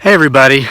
Hey everybody,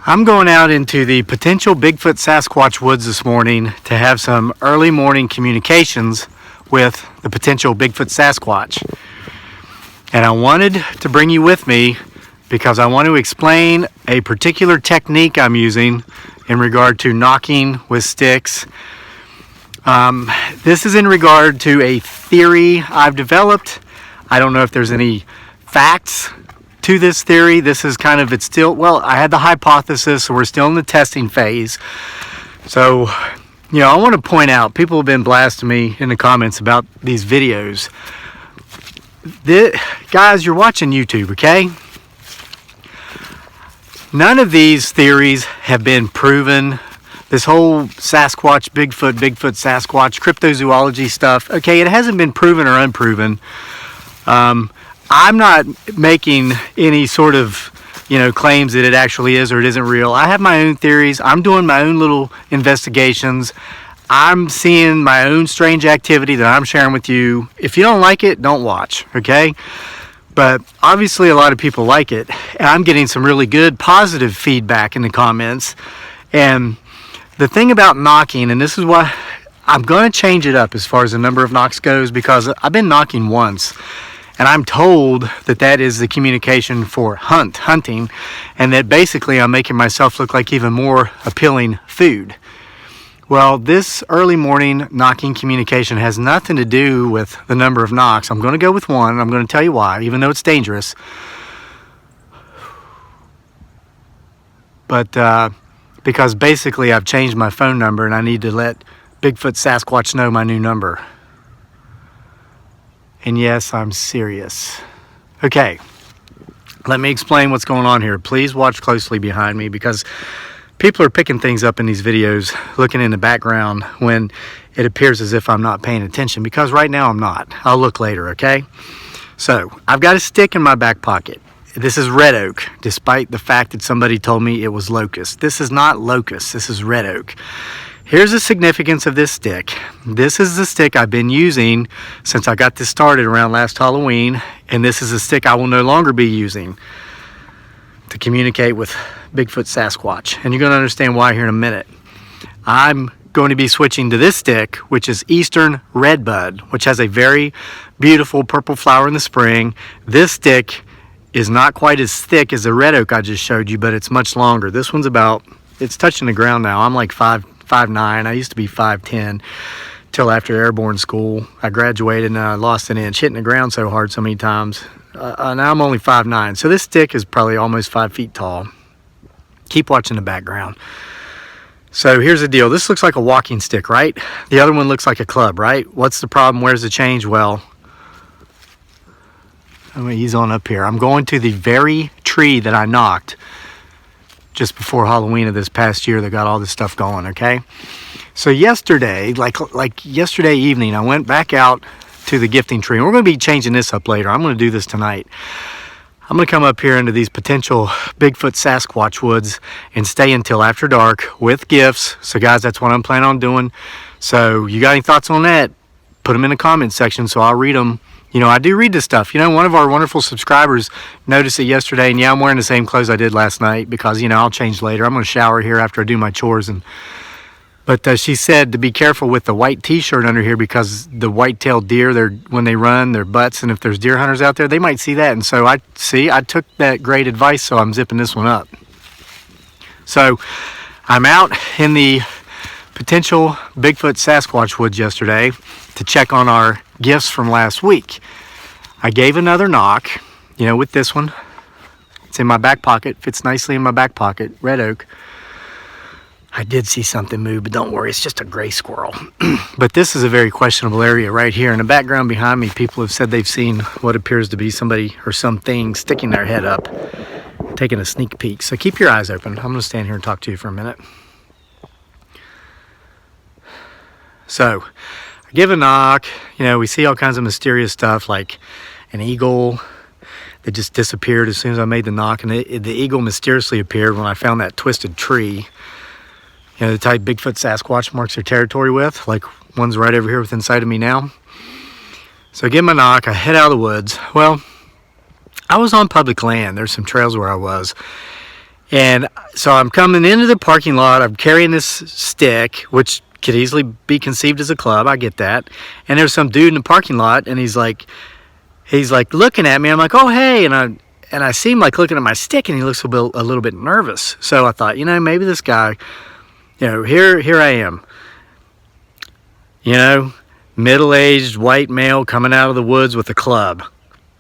I'm going out into the potential Bigfoot Sasquatch woods this morning to have some early morning communications with the potential Bigfoot Sasquatch. And I wanted to bring you with me because I want to explain a particular technique I'm using in regard to knocking with sticks. This is in regard to a theory I've developed. I don't know if there's any facts to this theory. This is kind of, I had the hypothesis, so we're still in the testing phase. So, I want to point out, people have been blasting me in the comments about these videos. Guys, you're watching YouTube, okay? None of these theories have been proven. This whole Sasquatch, Bigfoot, Sasquatch, cryptozoology stuff, okay, it hasn't been proven or unproven. I'm not making any sort of, claims that it actually is or it isn't real. I have my own theories. I'm doing my own little investigations. I'm seeing my own strange activity that I'm sharing with you. If you don't like it, don't watch, okay? But obviously a lot of people like it. And I'm getting some really good positive feedback in the comments. And the thing about knocking, and this is why I'm going to change it up as far as the number of knocks goes, because I've been knocking once. And I'm told that that is the communication for hunting, and that basically I'm making myself look like even more appealing food. Well, this early morning knocking communication has nothing to do with the number of knocks. I'm going to go with one, and I'm going to tell you why, even though it's dangerous. But because basically I've changed my phone number, and I need to let Bigfoot Sasquatch know my new number. And yes, I'm serious. Okay, let me explain what's going on here. Please watch closely behind me, because people are picking things up in these videos, looking in the background when it appears as if I'm not paying attention, because right now I'm not. I'll look later, okay? So, I've got a stick in my back pocket. This is red oak, despite the fact that somebody told me it was locust. This is not locust, this is red oak. Here's the significance of this stick. This is the stick I've been using since I got this started around last Halloween, and this is a stick I will no longer be using to communicate with Bigfoot Sasquatch. And you're going to understand why here in a minute. I'm going to be switching to this stick, which is Eastern Redbud, which has a very beautiful purple flower in the spring. This stick is not quite as thick as the red oak I just showed you, but it's much longer. This one's it's touching the ground now. I'm like 5'9". I used to be 5'10" till after airborne school. I graduated and I lost an inch, hitting the ground so hard so many times. Now I'm only 5'9", so this stick is probably almost 5 feet tall. Keep watching the background. So here's the deal. This looks like a walking stick, right? The other one looks like a club, right? What's the problem? Where's the change? Well, he's on up here. I'm going to the very tree that I knocked just before Halloween of this past year that got all this stuff going, okay? So yesterday, like yesterday evening, I went back out to the gifting tree. And we're going to be changing this up later. I'm going to do this tonight. I'm going to come up here into these potential Bigfoot Sasquatch woods and stay until after dark with gifts. So guys, that's what I'm planning on doing. So you got any thoughts on that? Put them in the comments section so I'll read them. I do read this stuff. One of our wonderful subscribers noticed it yesterday, and yeah, I'm wearing the same clothes I did last night because, I'll change later. I'm going to shower here after I do my chores. But she said to be careful with the white t-shirt under here, because the white-tailed deer, when they run, their butts, and if there's deer hunters out there, they might see that. And so I took that great advice, so I'm zipping this one up. So I'm out in the potential Bigfoot Sasquatch woods yesterday to check on our gifts from last week. I gave another knock, with this one. It's in my back pocket, fits nicely in my back pocket, red oak. I did see something move, but don't worry, it's just a gray squirrel. But this is a very questionable area right here. In the background behind me, people have said they've seen what appears to be somebody or something sticking their head up, taking a sneak peek. So keep your eyes open. I'm going to stand here and talk to you for a minute. So I give a knock. We see all kinds of mysterious stuff, like an eagle that just disappeared as soon as I made the knock. And the eagle mysteriously appeared when I found that twisted tree. The type Bigfoot Sasquatch marks their territory with, like one's right over here within sight of me now. So I give him a knock. I head out of the woods. Well, I was on public land. There's some trails where I was. And so I'm coming into the parking lot. I'm carrying this stick, which could easily be conceived as a club. I get that. And there's some dude in the parking lot, and he's like looking at me. I'm like, oh, hey. And I see him like looking at my stick, and he looks a little bit nervous. So I thought, maybe this guy, here I am, middle-aged white male coming out of the woods with a club.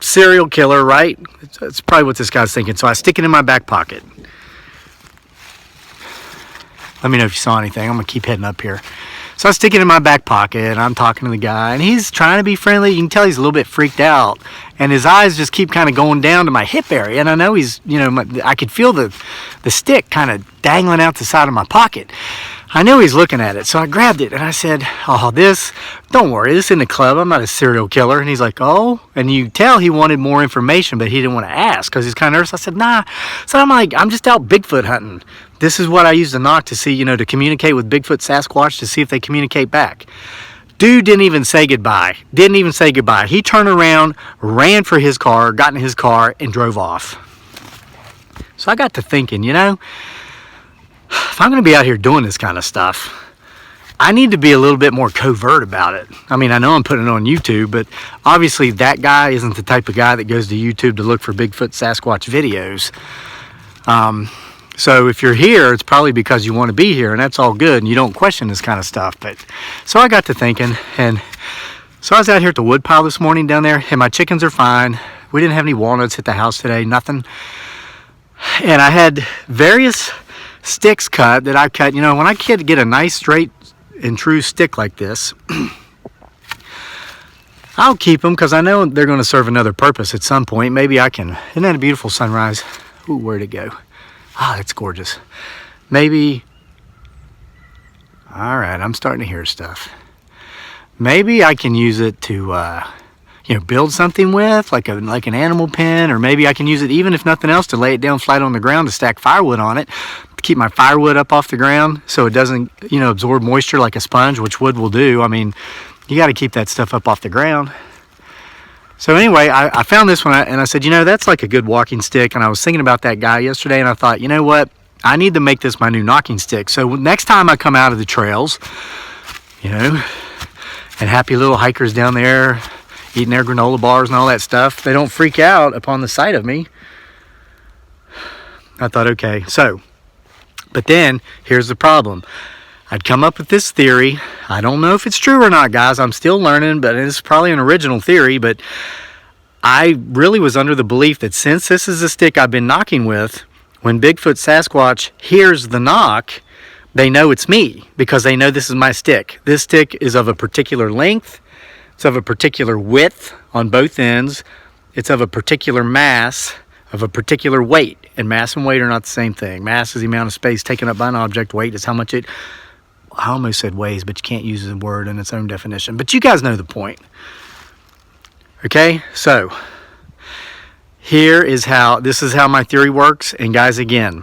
Serial killer, right? That's probably what this guy's thinking. So I stick it in my back pocket. Let me know if you saw anything. I'm going to keep heading up here. So I stick it in my back pocket, and I'm talking to the guy, and he's trying to be friendly. You can tell he's a little bit freaked out, and his eyes just keep kind of going down to my hip area, and I know he's, I could feel the stick kind of dangling out the side of my pocket. I knew he's looking at it, so I grabbed it, and I said, don't worry, this isn't a club. I'm not a serial killer. And he's like, oh, and you tell he wanted more information, but he didn't want to ask because he's kind of nervous. I said, nah. So I'm like, I'm just out Bigfoot hunting. This is what I use to knock to see, to communicate with Bigfoot Sasquatch to see if they communicate back. Dude didn't even say goodbye. He turned around, ran for his car, got in his car, and drove off. So I got to thinking, if I'm going to be out here doing this kind of stuff, I need to be a little bit more covert about it. I mean, I know I'm putting it on YouTube, but obviously that guy isn't the type of guy that goes to YouTube to look for Bigfoot Sasquatch videos. So if you're here, it's probably because you want to be here, and that's all good, and you don't question this kind of stuff. But so I got to thinking, and so I was out here at the woodpile this morning down there, and my chickens are fine. We didn't have any walnuts at the house today, nothing. And I had various sticks cut that I cut. When I get a nice straight and true stick like this, I'll keep them because I know they're going to serve another purpose at some point. Maybe I can. Isn't that a beautiful sunrise? Ooh, where'd it go? Ah, that's gorgeous. Maybe. All right, I'm starting to hear stuff. Maybe I can use it to build something with, like an animal pen, or maybe I can use it, even if nothing else, to lay it down flat on the ground to stack firewood on it, to keep my firewood up off the ground so it doesn't, absorb moisture like a sponge, which wood will do. I mean, you got to keep that stuff up off the ground. So anyway, I found this one, and I said, that's like a good walking stick, and I was thinking about that guy yesterday, and I thought, what? I need to make this my new knocking stick. So next time I come out of the trails, and happy little hikers down there eating their granola bars and all that stuff, they don't freak out upon the sight of me. I thought, okay, but then here's the problem. I'd come up with this theory. I don't know if it's true or not, guys. I'm still learning, but it's probably an original theory. But I really was under the belief that since this is a stick I've been knocking with, when Bigfoot Sasquatch hears the knock, they know it's me because they know this is my stick. This stick is of a particular length. It's of a particular width on both ends. It's of a particular mass, of a particular weight. And mass and weight are not the same thing. Mass is the amount of space taken up by an object. Weight is how much it, I almost said weighs, but you can't use the word in its own definition. But you guys know the point. Okay, so this is how my theory works. And guys, again,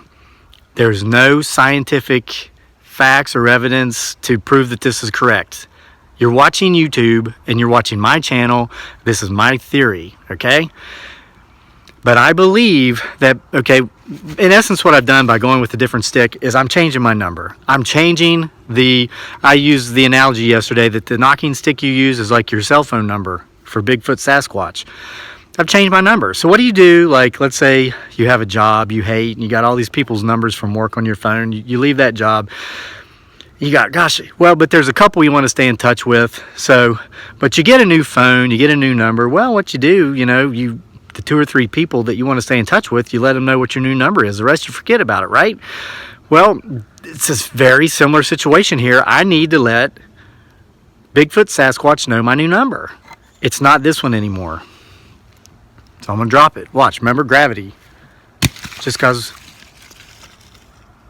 there's no scientific facts or evidence to prove that this is correct. You're watching YouTube and you're watching my channel. This is my theory, okay? But I believe that, okay, in essence what I've done by going with a different stick is I'm changing my number. I used the analogy yesterday that the knocking stick you use is like your cell phone number for Bigfoot Sasquatch. I've changed my number. So what do you do? Like, let's say you have a job you hate and you got all these people's numbers from work on your phone. You leave that job. You got, but there's a couple you want to stay in touch with. So, but you get a new phone, you get a new number. Well, what you do, the 2 or 3 people that you want to stay in touch with, you let them know what your new number is. The rest you forget about it, right? Well, it's a very similar situation here. I need to let Bigfoot Sasquatch know my new number. It's not this one anymore. So I'm going to drop it. Watch, remember gravity. Just because...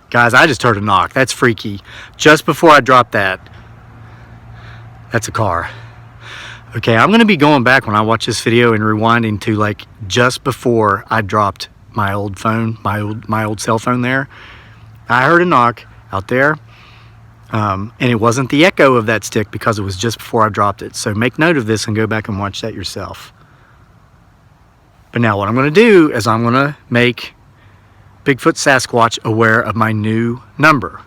Guys, I just heard a knock. That's freaky. Just before I dropped that. That's a car. Okay, I'm going to be going back when I watch this video and rewinding to like just before I dropped my old phone, my old cell phone there. I heard a knock out there. And it wasn't the echo of that stick because it was just before I dropped it. So make note of this and go back and watch that yourself. But now what I'm going to do is I'm going to make Bigfoot Sasquatch aware of my new number.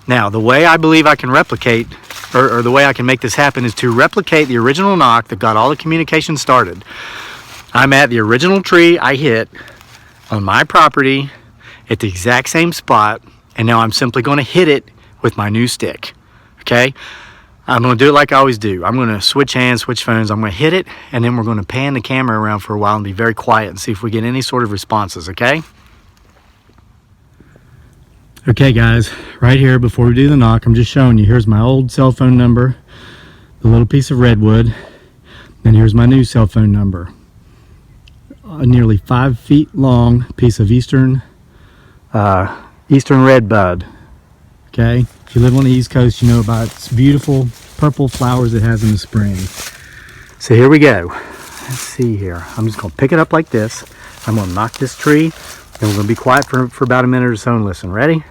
Now, the way I believe I can replicate, or the way I can make this happen, is to replicate the original knock that got all the communication started. I'm at the original tree I hit on my property at the exact same spot, and now I'm simply going to hit it with my new stick. Okay? I'm going to do it like I always do. I'm going to switch hands, switch phones. I'm going to hit it, and then we're going to pan the camera around for a while and be very quiet and see if we get any sort of responses, okay? Okay, guys, right here before we do the knock, I'm just showing you. Here's my old cell phone number, the little piece of redwood, and here's my new cell phone number. A nearly 5 feet long piece of eastern redbud. Okay, if you live on the East Coast, you know about its beautiful purple flowers it has in the spring. So here we go. Let's see here. I'm just going to pick it up like this. I'm going to knock this tree, and we're going to be quiet for about a minute or so and listen. Ready?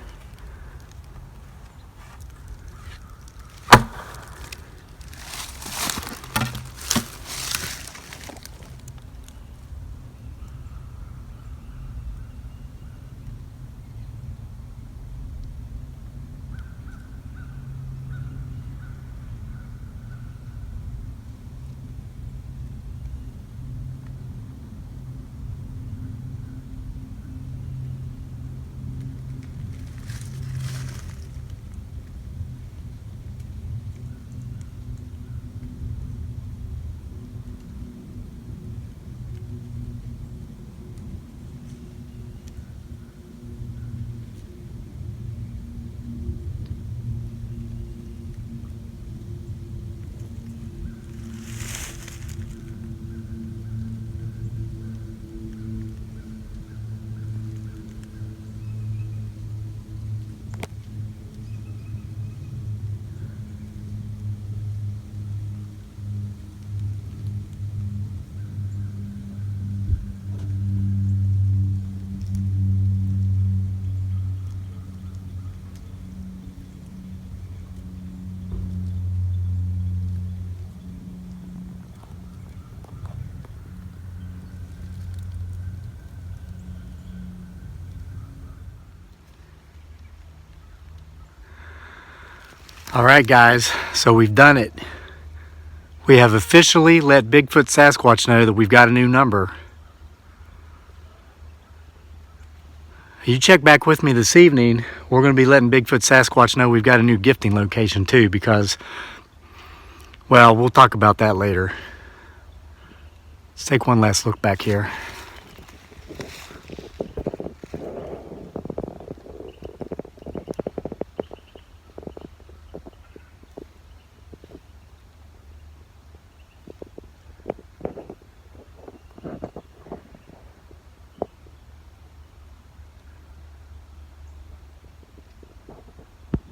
All right, guys, so we've done it. We have officially let Bigfoot Sasquatch know that we've got a new number. You check back with me this evening. We're going to be letting Bigfoot Sasquatch know we've got a new gifting location too, because, well, we'll talk about that later. Let's take one last look back here.